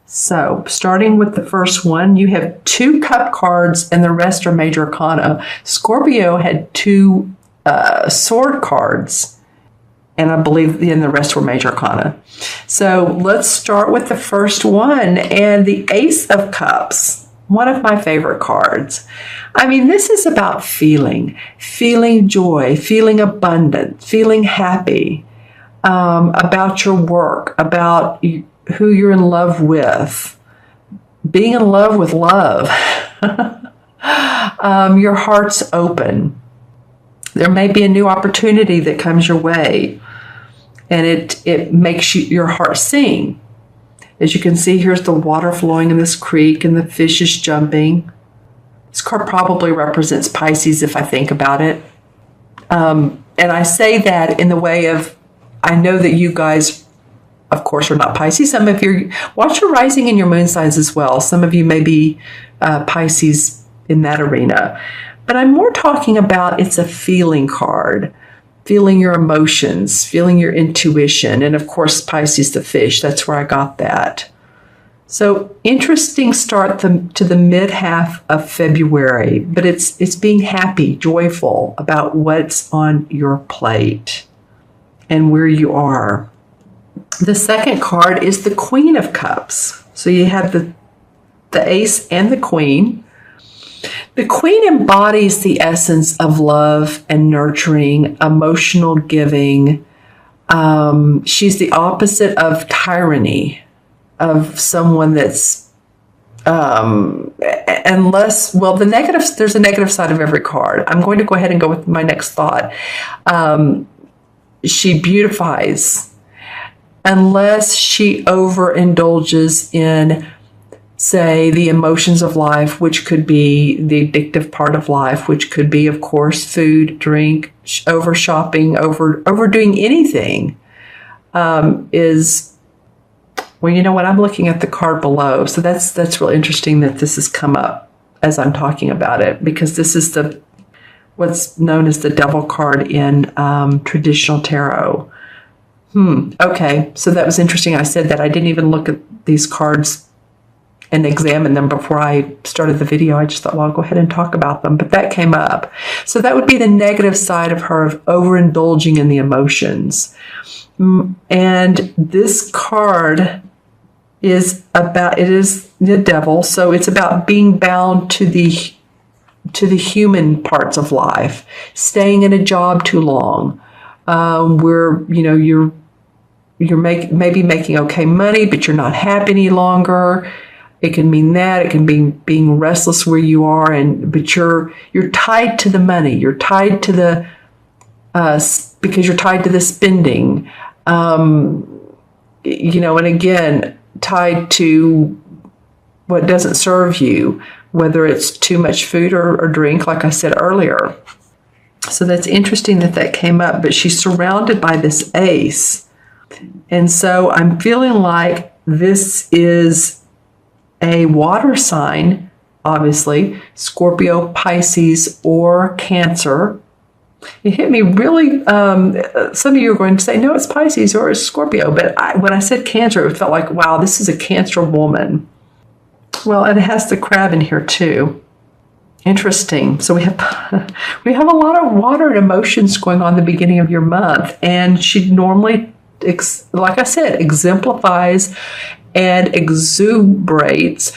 So, starting with the first one, you have 2 cup cards and the rest are major arcana. Scorpio had 2 sword cards, and I believe the rest were major arcana. So, let's start with the first one, and the Ace of Cups, one of my favorite cards. I mean, this is about feeling joy, feeling abundant, feeling happy, about your work, about who you're in love with, being in love with love. Your heart's open. There may be a new opportunity that comes your way, and it makes your heart sing. As you can see, here's the water flowing in this creek and the fish is jumping. This card probably represents Pisces if I think about it. And I say that in the way of, I know that you guys, of course, are not Pisces. Some of you, watch your rising and your moon signs as well. Some of you may be Pisces in that arena. But I'm more talking about, it's a feeling card. Feeling your emotions, feeling your intuition. And of course, Pisces the fish, that's where I got that. So interesting start to the mid-half of February, but it's being happy, joyful about what's on your plate and where you are. The second card is the Queen of Cups. So you have the Ace and the Queen. The Queen embodies the essence of love and nurturing, emotional giving. She's the opposite of tyranny, of someone that's, there's a negative side of every card. I'm going to go ahead and go with my next thought. She beautifies, unless she overindulges in, say, the emotions of life, which could be the addictive part of life, which could be, of course, food, drink, over shopping, overdoing anything, is, well, you know what? I'm looking at the card below. So that's really interesting that this has come up as I'm talking about it, because this is what's known as the devil card in traditional tarot. Okay. So that was interesting. I said that I didn't even look at these cards and examine them before I started the video. I just thought, well, I'll go ahead and talk about them. But that came up. So that would be the negative side of her, of overindulging in the emotions. And this card is the devil. So it's about being bound to the human parts of life, staying in a job too long, where, you're maybe making okay money, but you're not happy any longer. It can mean that. It can be being restless where you are, but you're tied to the money. You're tied to the because you're tied to the spending. And again, tied to what doesn't serve you, whether it's too much food or drink, like I said earlier. So that's interesting that came up. But she's surrounded by this ace, and so I'm feeling like this is a water sign, obviously, Scorpio, Pisces, or Cancer. It hit me really, some of you are going to say, no, it's Pisces or it's Scorpio. But when I said Cancer, it felt like, wow, this is a Cancer woman. Well, and it has the crab in here too. Interesting. So we have a lot of water and emotions going on at the beginning of your month. And she normally, like I said, exemplifies and exuberates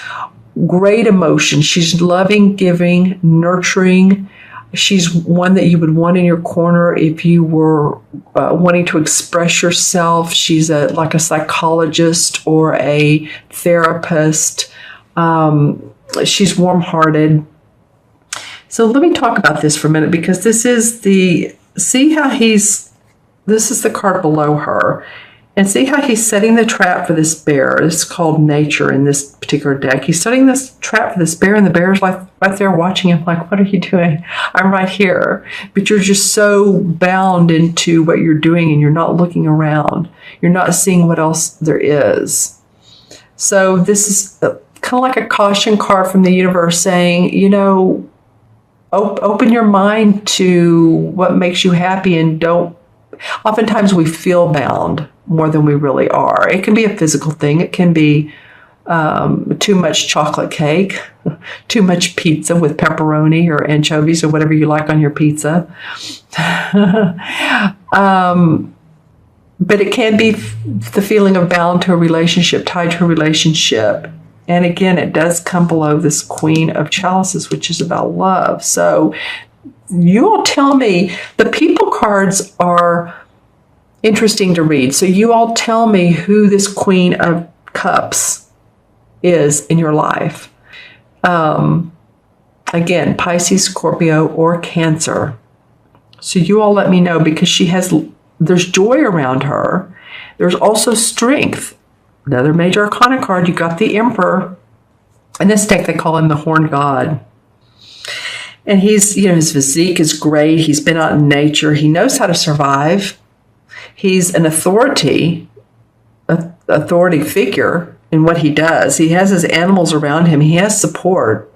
great emotion. She's loving, giving, nurturing. She's one that you would want in your corner if you were wanting to express yourself. She's like a psychologist or a therapist. She's warm-hearted. So let me talk about this for a minute, because this is the card below her. And see how he's setting the trap for this bear. It's called nature in this particular deck. He's setting this trap for this bear, and the bear's like right there watching him like, what are you doing? I'm right here. But you're just so bound into what you're doing, and you're not looking around. You're not seeing what else there is. So this is kind of like a caution card from the universe saying, open your mind to what makes you happy, and don't. Oftentimes we feel bound more than we really are. It can be a physical thing. It can be too much chocolate cake, too much pizza with pepperoni or anchovies or whatever you like on your pizza. But it can be the feeling of bound to a relationship, tied to a relationship. And again, it does come below this Queen of Chalices, which is about love. So you all tell me, the people cards are interesting to read. So you all tell me who this Queen of Cups is in your life. Again, Pisces, Scorpio, or Cancer. So you all let me know, because there's joy around her. There's also strength. Another major arcana card, you got the Emperor. In this deck, they call him the Horned God. And his physique is great. He's been out in nature. He knows how to survive. He's an authority figure in what he does. He has his animals around him. He has support.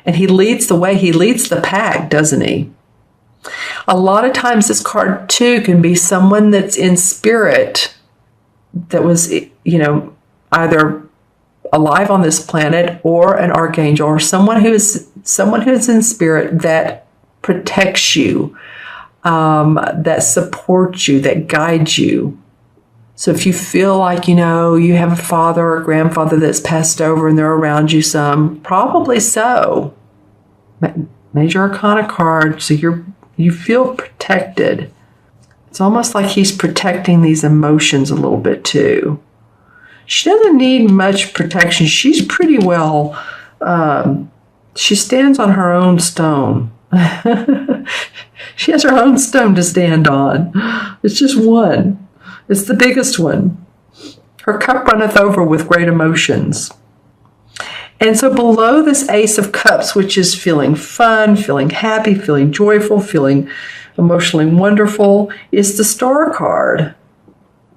And he leads the way. He leads the pack, doesn't he? A lot of times this card, too, can be someone that's in spirit that was, either alive on this planet, or an archangel, or someone who is in spirit that protects you, that supports you, that guides you. So if you feel like, you have a father or grandfather that's passed over and they're around you some, probably so. Major Arcana card, so you feel protected. It's almost like he's protecting these emotions a little bit too. She doesn't need much protection. She's pretty well, she stands on her own stone. She has her own stone to stand on. It's just one. It's the biggest one. Her cup runneth over with great emotions. And so below this Ace of Cups, which is feeling fun, feeling happy, feeling joyful, feeling emotionally wonderful, is the Star card.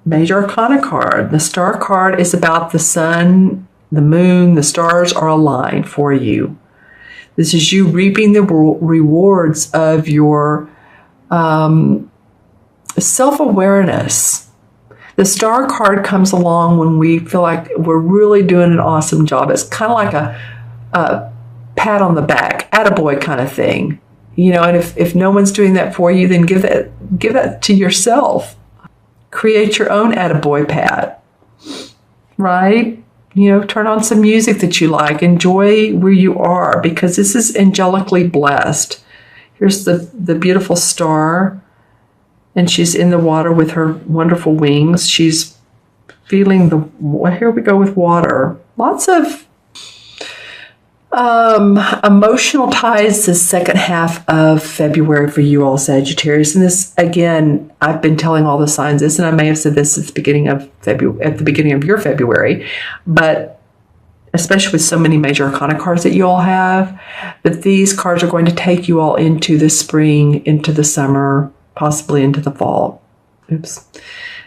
Major Arcana card. The Star card is about the sun, the moon, the stars are aligned for you. This is you reaping the rewards of your self-awareness. The Star card comes along when we feel like we're really doing an awesome job. It's kind of like a pat on the back, attaboy kind of thing. And if no one's doing that for you, then give that to yourself. Create your own attaboy pat, right? Turn on some music that you like. Enjoy where you are, because this is angelically blessed. Here's the beautiful star, and she's in the water with her wonderful wings. She's feeling here we go with water. Lots of emotional ties the second half of February for you all, Sagittarius. And this, again, I've been telling all the signs this, and I may have said this at the beginning of your February, but especially with so many major arcana cards that you all have, that these cards are going to take you all into the spring, into the summer, possibly into the fall.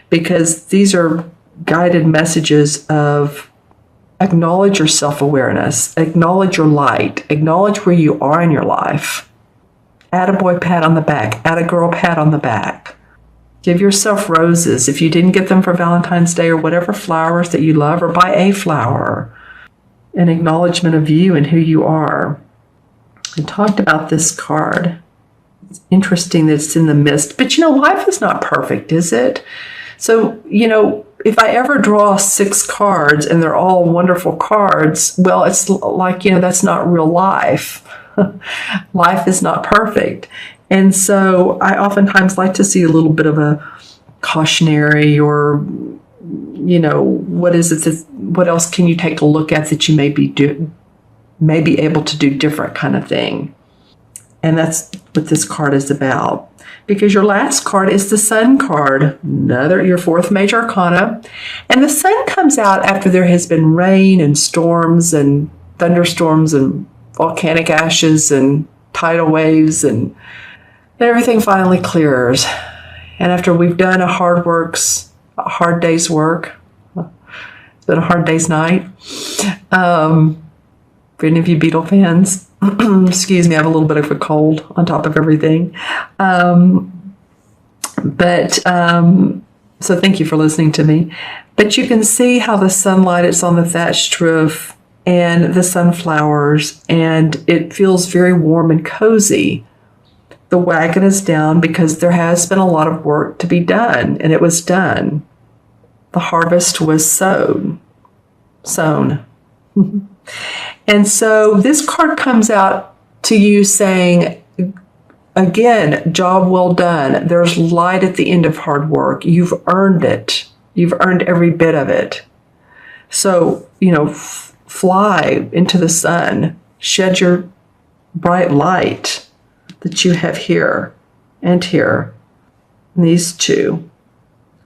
Because these are guided messages of acknowledge your self-awareness, acknowledge your light, acknowledge where you are in your life. Attaboy pat on the back, attagirl pat on the back. Give yourself roses if you didn't get them for Valentine's Day, or whatever flowers that you love, or buy a flower. An acknowledgement of you and who you are. I talked about this card. It's interesting that it's in the mist, but life is not perfect, is it? So, if I ever draw 6 cards and they're all wonderful cards, well, it's like, that's not real life. Life is not perfect. And so I oftentimes like to see a little bit of a cautionary, or, what else can you take a look at that you may be able to do different kind of thing. And that's what this card is about. Because your last card is the Sun card, your 4th major arcana. And the Sun comes out after there has been rain and storms and thunderstorms and volcanic ashes and tidal waves, and everything finally clears. And after we've done a hard day's work, it's been a hard day's night. For any of you Beatle fans, excuse me, I have a little bit of a cold on top of everything. So thank you for listening to me. But you can see how the sunlight is on the thatched roof and the sunflowers, and it feels very warm and cozy. The wagon is down because there has been a lot of work to be done, and it was done. The harvest was sown. And so this card comes out to you saying, again, job well done. There's light at the end of hard work. You've earned it. You've earned every bit of it. So, fly into the sun. Shed your bright light that you have here and here. And these two.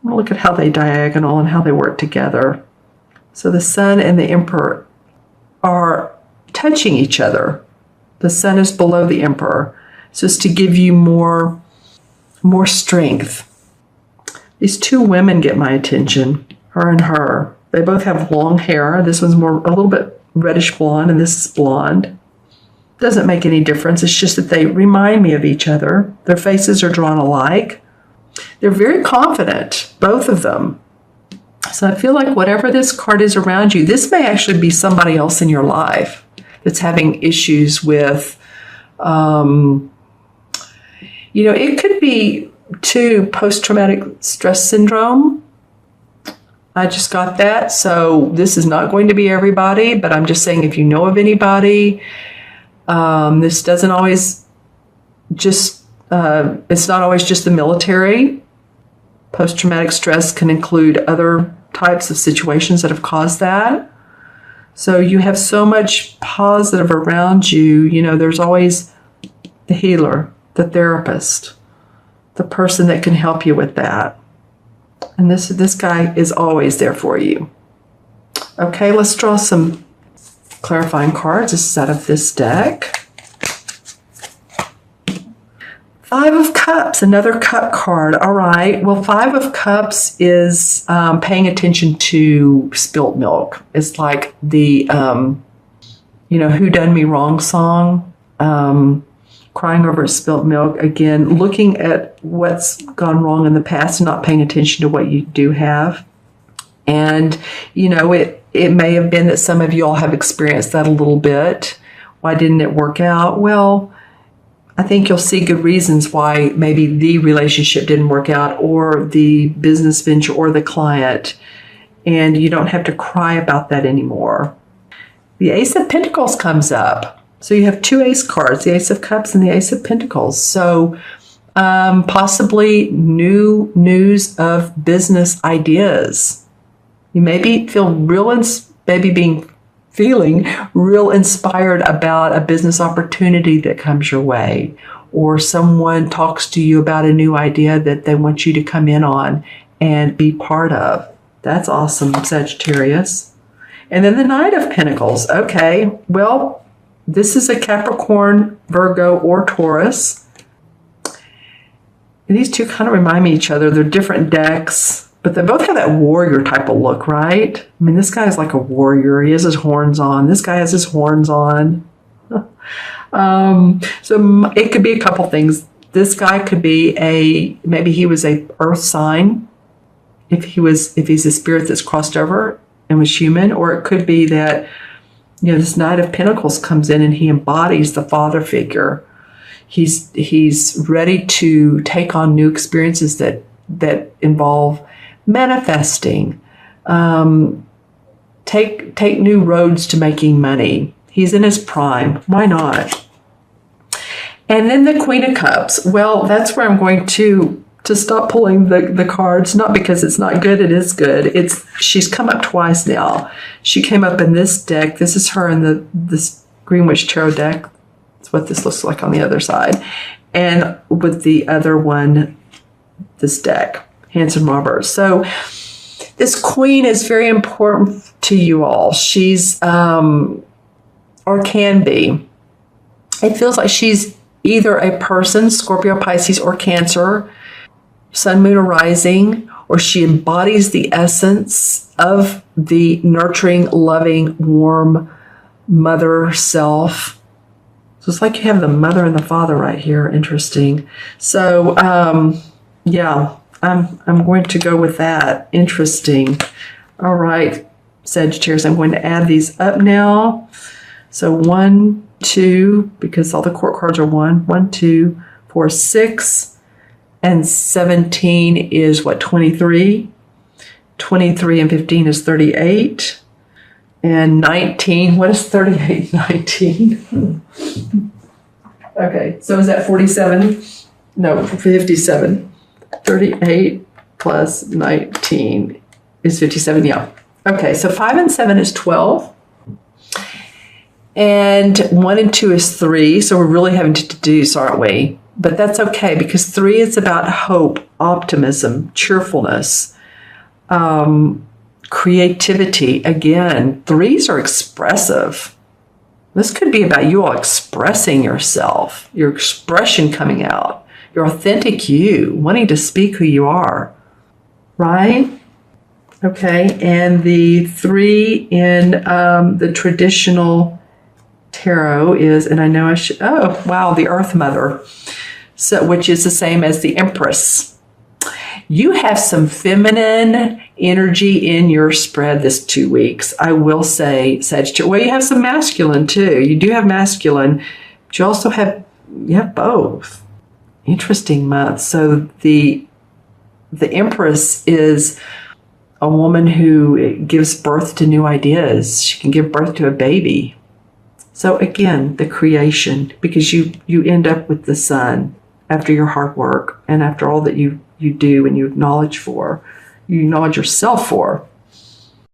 I'm going to look at how they diagonal and how they work together. So the sun and the emperor are touching each other. The sun is below the emperor. So it's to give you more strength. These two women get my attention, her and her. They both have long hair. This one's a little bit reddish blonde, and this is blonde. Doesn't make any difference. It's just that they remind me of each other. Their faces are drawn alike. They're very confident, both of them. So I feel like whatever this card is around you, this may actually be somebody else in your life that's having issues with, it could be too post-traumatic stress syndrome. I just got that. So this is not going to be everybody, but I'm just saying if you know of anybody, this doesn't always just, it's not always just the military. Post-traumatic stress can include other types of situations that have caused that. So you have so much positive around you. There's always the healer, the therapist, the person that can help you with that. And this guy is always there for you. Okay, let's draw some clarifying cards. This is out of this deck. 5 of Cups, another cup card. All right. Well, 5 of Cups is paying attention to spilt milk. It's like the, Who Done Me Wrong song. Crying over spilt milk. Again, looking at what's gone wrong in the past and not paying attention to what you do have. And, it may have been that some of you all have experienced that a little bit. Why didn't it work out? Well, I think you'll see good reasons why maybe the relationship didn't work out, or the business venture, or the client, and you don't have to cry about that anymore. The Ace of Pentacles comes up. So you have 2 ace cards, the Ace of Cups and the Ace of Pentacles. So possibly new news of business ideas. You feeling real inspired about a business opportunity that comes your way, or someone talks to you about a new idea that they want you to come in on and be part of. That's awesome, Sagittarius. And then the Knight of Pentacles. Okay, well, this is a Capricorn, Virgo, or Taurus. And these two kind of remind me of each other. They're different decks. But they both have that warrior type of look, right? I mean, this guy is like a warrior. He has his horns on. This guy has his horns on. So it could be a couple things. This guy could be maybe he was a earth sign, if he's a spirit that's crossed over and was human, or it could be that, this Knight of Pentacles comes in and he embodies the father figure. He's ready to take on new experiences that involve manifesting, take new roads to making money. He's in his prime. Why not? And then the Queen of Cups. Well, that's where I'm going to stop pulling the cards, not because it's not good. It is good. She's come up twice now. She came up in this deck. This is her in this Greenwich Tarot deck. That's what this looks like on the other side. And with the other one, this deck. Hanson Roberts. So this queen is very important to you all. She's, or can be. It feels like she's either a person, Scorpio, Pisces, or Cancer, Sun, Moon, or Rising, or she embodies the essence of the nurturing, loving, warm mother self. So it's like you have the mother and the father right here. Interesting. So, yeah. I'm going to go with that. Interesting. All right, Sagittarius, I'm going to add these up now. So 1, 2, because all the court cards are 1, 2, 4, 6, and 17 is what, 23? 23 and 15 is 38. And 19, what is 38, 19? Okay, so is that 47? No, 57. 38 plus 19 is 57, yeah. Okay, so 5 and 7 is 12. And 1 and 2 is 3, so we're really having to deduce, aren't we? But that's okay, because 3 is about hope, optimism, cheerfulness, creativity. Again, 3s are expressive. This could be about you all expressing yourself, your expression coming out, your authentic you, wanting to speak who you are, right? Okay, and the 3 in the traditional tarot is, and I know I should, oh, wow, the Earth Mother, so which is the same as the Empress. You have some feminine energy in your spread this 2 weeks. I will say, Sagittarius. Well, you have some masculine too. You do have masculine, but you also have both. Interesting month. So the Empress is a woman who gives birth to new ideas. She can give birth to a baby. So again, the creation, because you end up with the sun after your hard work and after all that you do and you acknowledge yourself for.